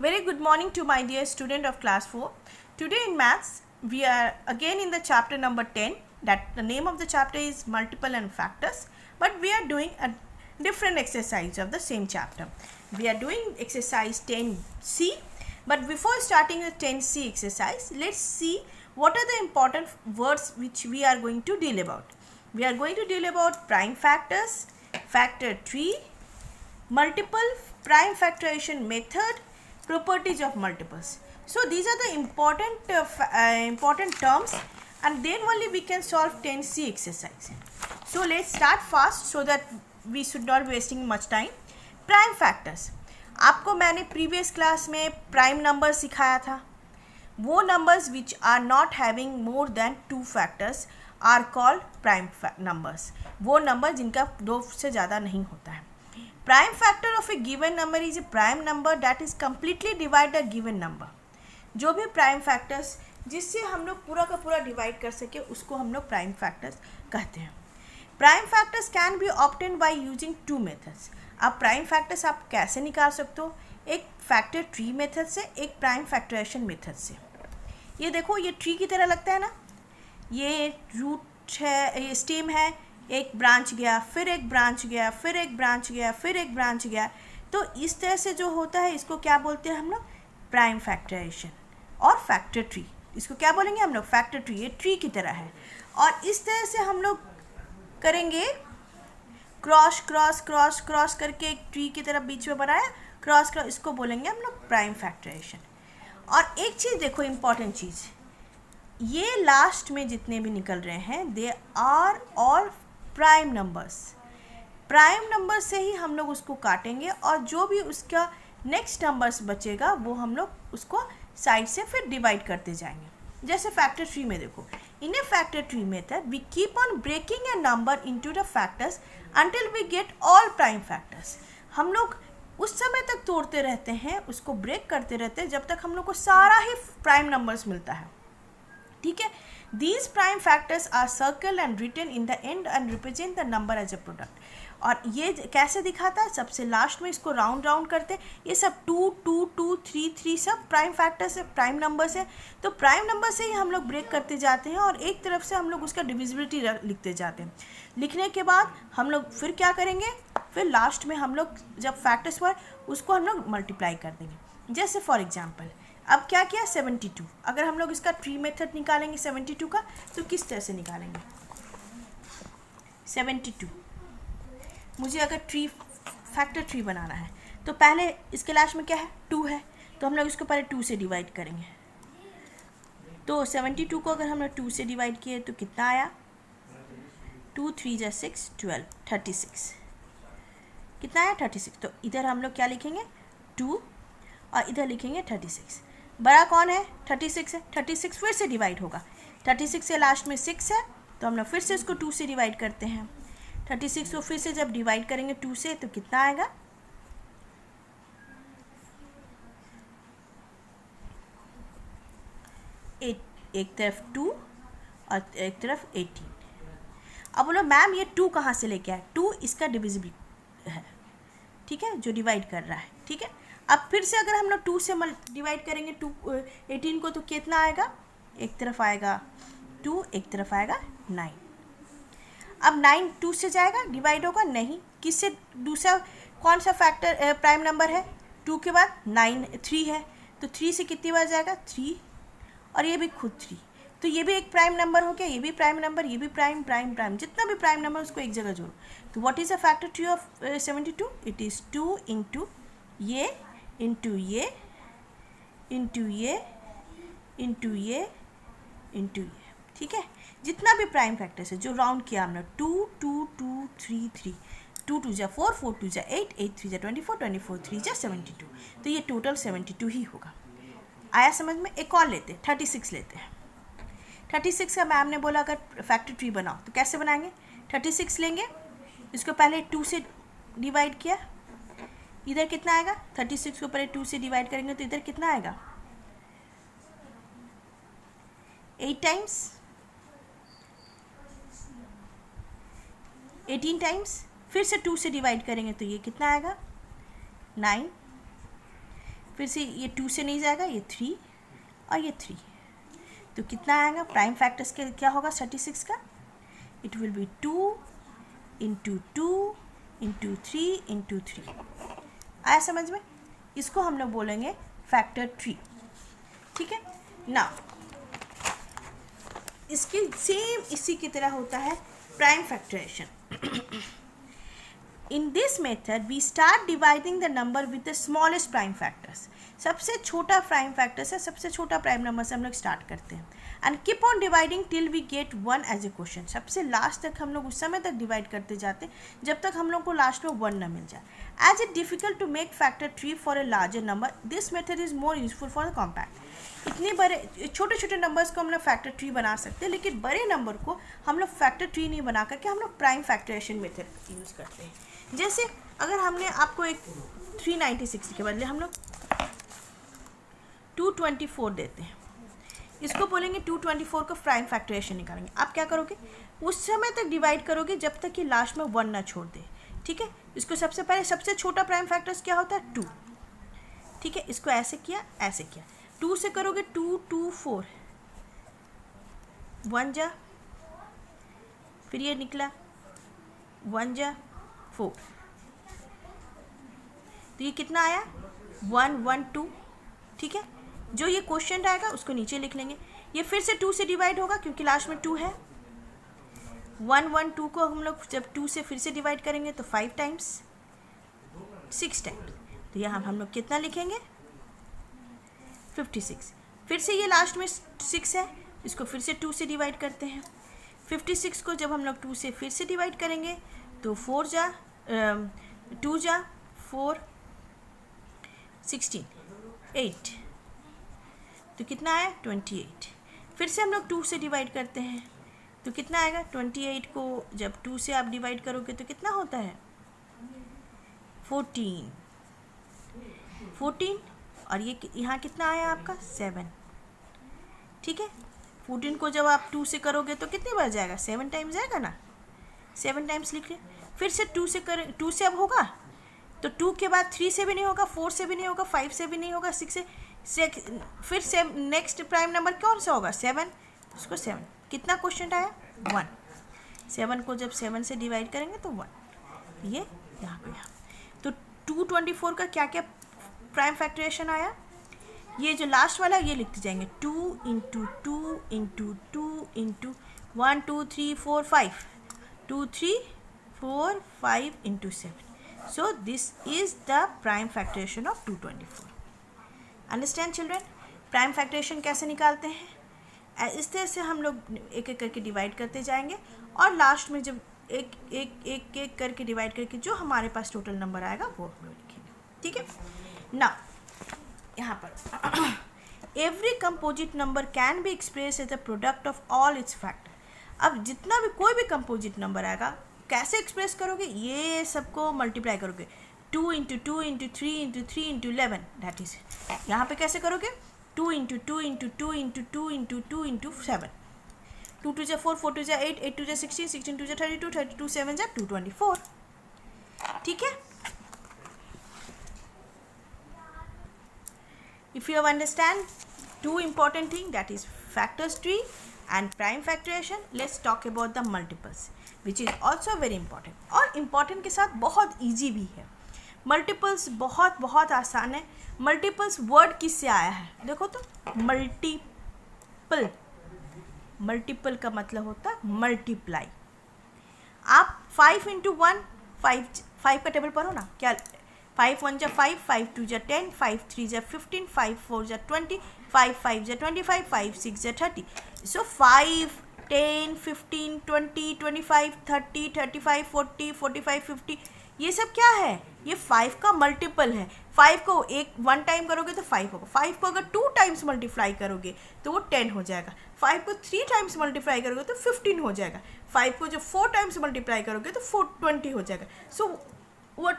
Very good morning to my dear student of class 4. Today in maths, we are again in the chapter number 10. That the name of the chapter is multiple and factors, but we are doing a different exercise of the same chapter. We are doing exercise 10C, but before starting the 10C exercise, let's see what are the important words which we are going to deal about. We are going to deal about prime factors, factor tree, multiple, prime factorization method, properties of multiples. So these are the important terms, and then only we can solve 10C exercise. So let's start fast so that we should not be wasting much time. Prime factors, आपको मैंने previous class में prime number सिखाया था. वो numbers which are not having more than 2 factors are called prime numbers. वो number जिनका 2 से ज़्यादा नहीं होता है. Prime factor of a given number is a prime number that is completely divide a given number. जो भी प्राइम फैक्टर्स जिससे हम लोग पूरा का पूरा डिवाइड कर सके उसको हम लोग प्राइम फैक्टर्स कहते हैं. Prime factors can be obtained by using 2 methods. अब प्राइम फैक्टर्स आप कैसे निकाल सकते हो? एक फैक्टर ट्री मेथड से, एक प्राइम फैक्टराइजेशन मेथड से. ये देखो, ये ट्री की तरह लगता है ना. ये रूट है, ये स्टेम है, एक ब्रांच गया, फिर एक ब्रांच गया, फिर एक ब्रांच गया, फिर एक ब्रांच गया. तो इस तरह से जो होता है इसको क्या बोलते हैं हम लोग? प्राइम फैक्टराइजेशन और फैक्टर ट्री. इसको क्या बोलेंगे हम लोग? Factor tree. ये ट्री की तरह है. और इस तरह से हम लोग करेंगे, क्रॉस क्रॉस क्रॉस क्रॉस करके एक ट्री की तरह बीच में बनाया, क्रॉस क्रॉस, इसको बोलेंगे हम लोग प्राइम फैक्टराइजेशन. और एक चीज़ देखो, इम्पॉर्टेंट चीज़, ये लास्ट में जितने भी निकल रहे हैं they are all prime numbers. Prime number से ही हम लोग उसको काटेंगे और जो भी उसका नेक्स्ट नंबर्स बचेगा वो हम लोग उसको साइड से फिर डिवाइड करते जाएंगे. जैसे फैक्टर ट्री में देखो, in a factor tree method we keep on breaking a number into the factors until we get all prime factors. हम लोग उस समय तक तोड़ते रहते हैं, उसको ब्रेक करते रहते हैं जब तक हम लोग को सारा ही प्राइम नंबर्स मिलता है. ठीक है. These prime factors are circled and written in the end and represent the number as a product. और ये कैसे दिखाता है? सबसे लास्ट में इसको राउंड राउंड करते हैं. ये सब 2 2 2 3 3 सब प्राइम फैक्टर्स है, प्राइम नंबर्स है. तो प्राइम नंबर से ही हम लोग ब्रेक करते जाते हैं और एक तरफ से हम लोग उसका डिविजिबिलिटी लिखते जाते हैं. लिखने के बाद हम लोग फिर क्या करेंगे? फिर लास्ट में हम लोग जब फैक्टर्स पर उसको हम लोग मल्टीप्लाई कर देंगे. जैसे फॉर एग्जाम्पल अब क्या किया? 72. अगर हम लोग इसका ट्री मेथड निकालेंगे 72 का, तो किस तरह से निकालेंगे? 72 मुझे अगर ट्री फैक्टर ट्री बनाना है तो पहले इसके लास्ट में क्या है? 2 है. तो हम लोग इसको पहले 2 से डिवाइड करेंगे. तो 72 को अगर हम लोग 2 से डिवाइड किए तो कितना आया? 2 3 जा 6 12 36. कितना आया? 36. तो इधर हम लोग क्या लिखेंगे? 2 और इधर लिखेंगे 36. बड़ा कौन है? 36 है. 36 फिर से डिवाइड होगा. 36 से लास्ट में 6 है तो हम लोग फिर से इसको 2 से डिवाइड करते हैं. 36 को फिर से जब डिवाइड करेंगे 2 से तो कितना आएगा? 8. एक तरफ 2 और एक तरफ 18. अब बोलो मैम ये 2 कहाँ से लेके आए? 2 इसका डिविजिबल है. ठीक है, जो डिवाइड कर रहा है. ठीक है. अब फिर से अगर हम लोग 2 से डिवाइड करेंगे 18 को तो कितना आएगा? एक तरफ आएगा 2, एक तरफ आएगा 9. अब 9 2 से जाएगा, डिवाइड होगा नहीं. किससे? दूसरा कौन सा फैक्टर प्राइम नंबर है? 2 के बाद 3 है. तो 3 से कितनी बार जाएगा? 3. और ये भी खुद 3. तो ये भी एक प्राइम नंबर हो गया, ये भी प्राइम नंबर, ये भी प्राइम प्राइम प्राइम. जितना भी प्राइम नंबर उसको एक जगह जोड़ो. तो what is the factor tree of 72? It is 2 into ये इंटू ये इंटू ये इंटू ये इंटू ये. ठीक है. जितना भी प्राइम फैक्टर्स है जो राउंड किया हमने, 2 2 2 3 3, 2 2 जा 4 4 2 जा 8 8 3 जा 24 24 3 जा 72. तो ये टोटल 72 ही होगा. आया समझ में? एक और लेते हैं, 36 लेते हैं. 36 का मैम ने बोला अगर फैक्टर ट्री बनाओ तो कैसे बनाएंगे? 36 लेंगे, इसको पहले 2 से डिवाइड किया, इधर कितना आएगा? 36 को पहले 2 से डिवाइड करेंगे तो इधर कितना आएगा? 8 टाइम्स, 18 टाइम्स. फिर से 2 से डिवाइड करेंगे तो ये कितना आएगा? 9. फिर से ये 2 से नहीं जाएगा, ये 3 और ये 3, तो कितना आएगा प्राइम फैक्टर्स के क्या होगा 36 का? It will be 2 into 2 into 3 into 3। आया समझ में? इसको हम लोग बोलेंगे फैक्टर ट्री, ठीक है ना। इसकी सेम इसी की तरह होता है prime factorization. In this method, we start dividing the number with the smallest prime factors. सबसे छोटा प्राइम फैक्टर्स है, सबसे छोटा प्राइम नंबर से हम लोग स्टार्ट करते हैं and keep on dividing till we get 1 as a question. सबसे लास्ट तक हम लोग उस समय तक डिवाइड करते जाते हैं जब तक हम लोग को लास्ट में 1 ना मिल जाए। As it difficult to make factor tree for a larger number, this method is more useful for the compact. इतने बड़े छोटे छोटे नंबर्स को हम लोग फैक्टर ट्री बना सकते हैं, लेकिन बड़े नंबर को हम लोग फैक्टर ट्री नहीं बना करके हम लोग प्राइम फैक्टराइजेशन मेथड यूज़ करते हैं। जैसे अगर हमने आपको एक 396 के बदले हम लोग 224 देते हैं, इसको बोलेंगे 224 को प्राइम फैक्टराइजेशन निकालेंगे। आप क्या करोगे, उस समय तक डिवाइड करोगे जब तक कि लास्ट में 1 ना छोड़ दे, ठीक है। इसको सबसे पहले सबसे छोटा प्राइम फैक्टर्स क्या होता है 2, ठीक है। इसको ऐसे किया ऐसे किया, 2 से करोगे 2 2 4, 1 जा, फिर ये निकला 1 जा 4, तो ये कितना आया 1 1 2, ठीक है। जो ये क्वेश्चन आएगा उसको नीचे लिख लेंगे। ये फिर से 2 से डिवाइड होगा क्योंकि लास्ट में 2 है। 1 1 2 को हम लोग जब 2 से फिर से डिवाइड करेंगे तो 5 टाइम्स 6 टाइम्स, तो यहाँ हम लोग कितना लिखेंगे 56। फिर से ये लास्ट में 6 है, इसको फिर से 2 से डिवाइड करते हैं। 56 को जब हम लोग 2 से फिर से डिवाइड करेंगे तो 4 जा 2 जा 4 16 8, तो कितना आया 28। फिर से हम लोग 2 से डिवाइड करते हैं तो कितना आएगा 28 को जब 2 से आप डिवाइड करोगे तो कितना होता है 14 और ये यहाँ कितना आया आपका 7, ठीक है। 14 को जब आप 2 से करोगे तो कितनी बार जाएगा 7 टाइम्स जाएगा ना, 7 टाइम्स लिख लें। फिर से 2 से अब होगा तो 2 के बाद 3 से भी नहीं होगा, 4 से भी नहीं होगा, 5 से भी नहीं होगा, 6 से फिर से नेक्स्ट प्राइम नंबर कौन सा होगा 7, उसको 7। कितना क्वेश्चन आया 1। 7 को जब 7 से डिवाइड करेंगे तो 1, ये यहाँ पे यहाँ। तो 224 का क्या क्या प्राइम फैक्टराइजेशन आया, ये जो लास्ट वाला ये लिखते जाएंगे 2 into 2 into 2 into 1 2 3 4 5 2 3 4 5 into 7। So this is the prime factorization of 224. Understand children? Prime factorization कैसे निकालते हैं, इस तरह से हम लोग एक एक करके डिवाइड करते जाएंगे और लास्ट में जब एक एक एक एक करके डिवाइड करके जो हमारे पास टोटल नंबर आएगा वो हम लोग लिखेंगे, ठीक है ना। यहाँ पर every composite number can be express as a product of all its factor. अब जितना भी कोई भी कंपोजिट नंबर आएगा कैसे एक्सप्रेस करोगे, ये सबको मल्टीप्लाई करोगे 2 into 2 into 3 into 3 into 11, that is यहाँ पे कैसे करोगे 2 into 2 into 2 into 2 into 2 into 7, 2 2 जा 4 4 2 जा 8 8 2 जा 16 16 2 जा 32 32 7 जा 224, ठीक है। If you have understand two important thing, that is factors tree and prime factorization, let's talk about the multiples, which is also very important और important के साथ बहुत easy भी है। multiples बहुत बहुत आसान है। multiples word किससे आया है, देखो तो multiple, multiple का मतलब होता है multiply। आप 5 इंटू 1 5 का टेबल पढ़ो ना, क्या 5 1 जा 5 5 2 जा 10 5 3 जा 15 5 4 जा 20 5 5 जा 25 5 6 जा 30। सो 5 10 15 20 25 30 35 40 45 50 ये सब क्या है, ये 5 का मल्टीपल है। 5 को 1 टाइम करोगे तो 5 होगा, 5 को अगर 2 टाइम्स मल्टीप्लाई करोगे तो वो 10 हो जाएगा, 5 को 3 टाइम्स मल्टीप्लाई करोगे तो 15 हो जाएगा, 5 को जो 4 टाइम्स मल्टीप्लाई करोगे तो 20 हो जाएगा। सो what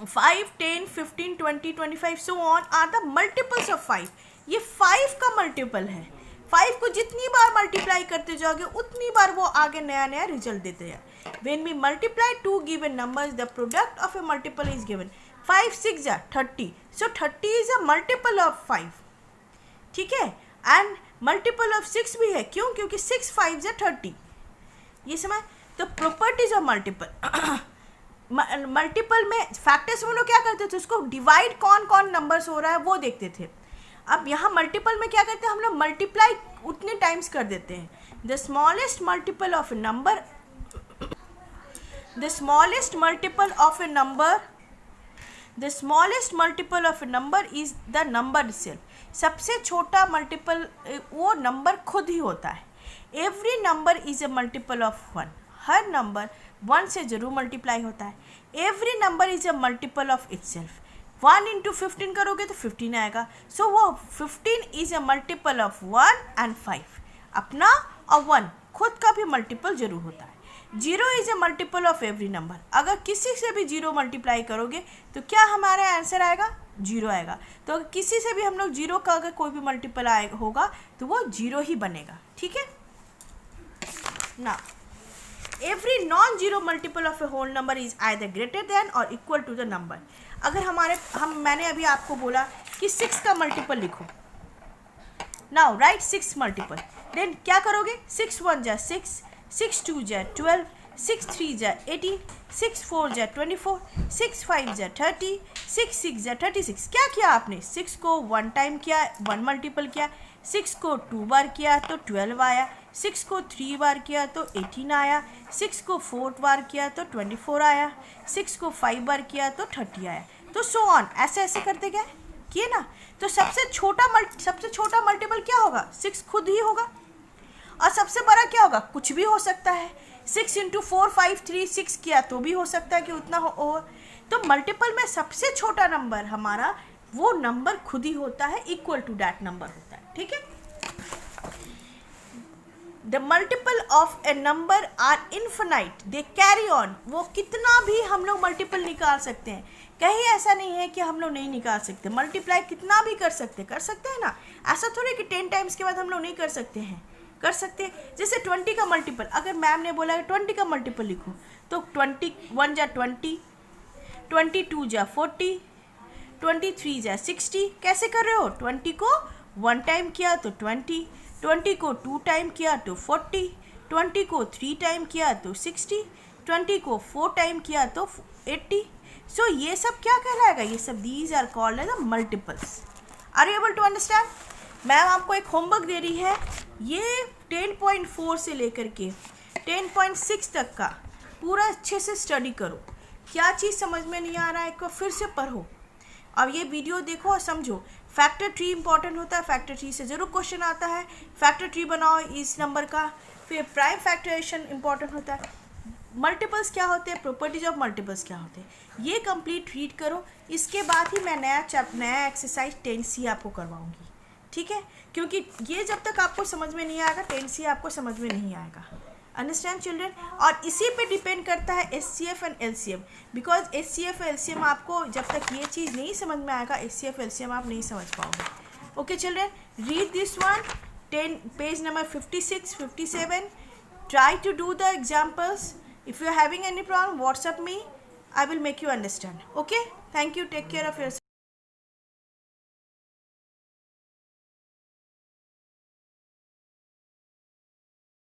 5 10 15 20 25 so on are the multiples of 5। ये 5 का मल्टीपल है। 5 को जितनी बार मल्टीप्लाई करते जाओगे उतनी बार वो आगे नया नया रिजल्ट देते हैं। When we multiply two given numbers, the product of a multiple is given। 5 6 जा 30, so 30 is a multiple of 5, ठीक है, एंड मल्टीपल ऑफ 6 भी है, क्यों? क्योंकि 6 5 जा 30, ये समझ। तो प्रॉपर्टीज ऑफ मल्टीपल, मल्टीपल में फैक्टर्स में लोग क्या करते थे, उसको डिवाइड कौन कौन नंबर्स हो रहा है वो देखते थे। अब यहाँ मल्टीपल में क्या करते हैं हम लोग, मल्टीप्लाई उतने टाइम्स कर देते हैं। The smallest multiple of a number, the smallest multiple of a number, the smallest multiple of a number is the number itself. सबसे छोटा मल्टीपल वो नंबर खुद ही होता है। Every number is A multiple of 1, her number 1 से जरूर multiply होता है। Every number is A multiple of itself. 1 into 15 करोगे तो 15 आएगा, सो वो 15 is a multiple of 1 and 5। अपना और 1 खुद का भी मल्टीपल जरूर होता है। 0 is a multiple of every number. अगर किसी से भी 0 मल्टीप्लाई करोगे तो क्या हमारा आंसर आएगा, 0 आएगा। तो अगर किसी से भी हम लोग 0 का अगर कोई भी मल्टीपल आएगा होगा तो वो 0 ही बनेगा, ठीक है ना। Every non zero multiple of a whole number is either greater than और इक्वल टू द नंबर। अगर मैंने अभी आपको बोला कि 6 का मल्टीपल लिखो, नाउ राइट 6 मल्टीपल, देन क्या करोगे, 6 1 जा 6, 6 2 जा 12, 6 3 जा 18, 6 4 जा 24, 6 5 जा 30, 6 6 जा 36। क्या किया आपने, 6 को 1 टाइम किया, 1 मल्टीपल किया, 6 को 2 बार किया तो 12 आया, 6 को 3 बार किया तो 18 आया, 6 को 4 बार किया तो 24 आया, 6 को 5 बार किया तो 30 आया, तो सो ऑन, ऐसे ऐसे करते गए, किए ना। तो सबसे छोटा मल्टीपल क्या होगा, 6 खुद ही होगा। और सबसे बड़ा क्या होगा, कुछ भी हो सकता है। 6 इंटू 4 5 3 6 किया तो भी हो सकता है कि उतना हो। तो मल्टीपल में सबसे छोटा नंबर हमारा वो नंबर खुद ही होता है, इक्वल टू दैट नंबर होता है, ठीक है। The multiple of a number are infinite, they carry on. वो कितना भी हम लोग मल्टीपल निकाल सकते हैं, कहीं ऐसा नहीं है कि हम लोग नहीं निकाल सकते। मल्टीप्लाई कितना भी कर सकते हैं ना। ऐसा थोड़ी कि 10 टाइम्स के बाद हम लोग नहीं कर सकते हैं, कर सकते हैं। जैसे 20 का मल्टीपल, अगर मैम ने बोला 20 का मल्टीपल लिखो तो 21 जा 20, 22 जा 40, 23 जा 60। कैसे कर रहे हो, 20 को 1 टाइम किया तो 20, 20 को 2 टाइम किया तो 40, 20 को 3 टाइम किया तो 60, 20 को 4 टाइम किया तो 80। सो ये सब क्या कहलाएगा, ये सब these are called as multiples. Are you able to understand. Ma'am आपको एक होमवर्क दे रही है, ये 10.4 से लेकर के 10.6 तक का पूरा अच्छे से स्टडी करो। क्या चीज़ समझ में नहीं आ रहा है, एक बार फिर से पढ़ो, अब ये वीडियो देखो और समझो। फैक्टर ट्री इंपॉर्टेंट होता है, फैक्टर ट्री से ज़रूर क्वेश्चन आता है। फैक्टर ट्री बनाओ इस नंबर का। फिर प्राइम फैक्टराइजेशन इंपॉर्टेंट होता है। मल्टीपल्स क्या होते हैं, प्रॉपर्टीज ऑफ मल्टीपल्स क्या होते हैं, ये कंप्लीट रीड करो। इसके बाद ही मैं नया एक्सरसाइज 10C आपको करवाऊंगी, ठीक है। क्योंकि ये जब तक आपको समझ में नहीं आएगा 10C आपको समझ में नहीं आएगा। Understand children. और इसी पे डिपेंड करता है SCF and LCM, because SCF LCM आपको जब तक ये चीज़ नहीं समझ में आएगा SCF LCM आप नहीं समझ पाओगे। Okay children, read this one, 10 page number 56 57। Try to do the examples. If you are having any problem, WhatsApp me. I will make you understand. Okay? Thank you. Take care of yourself.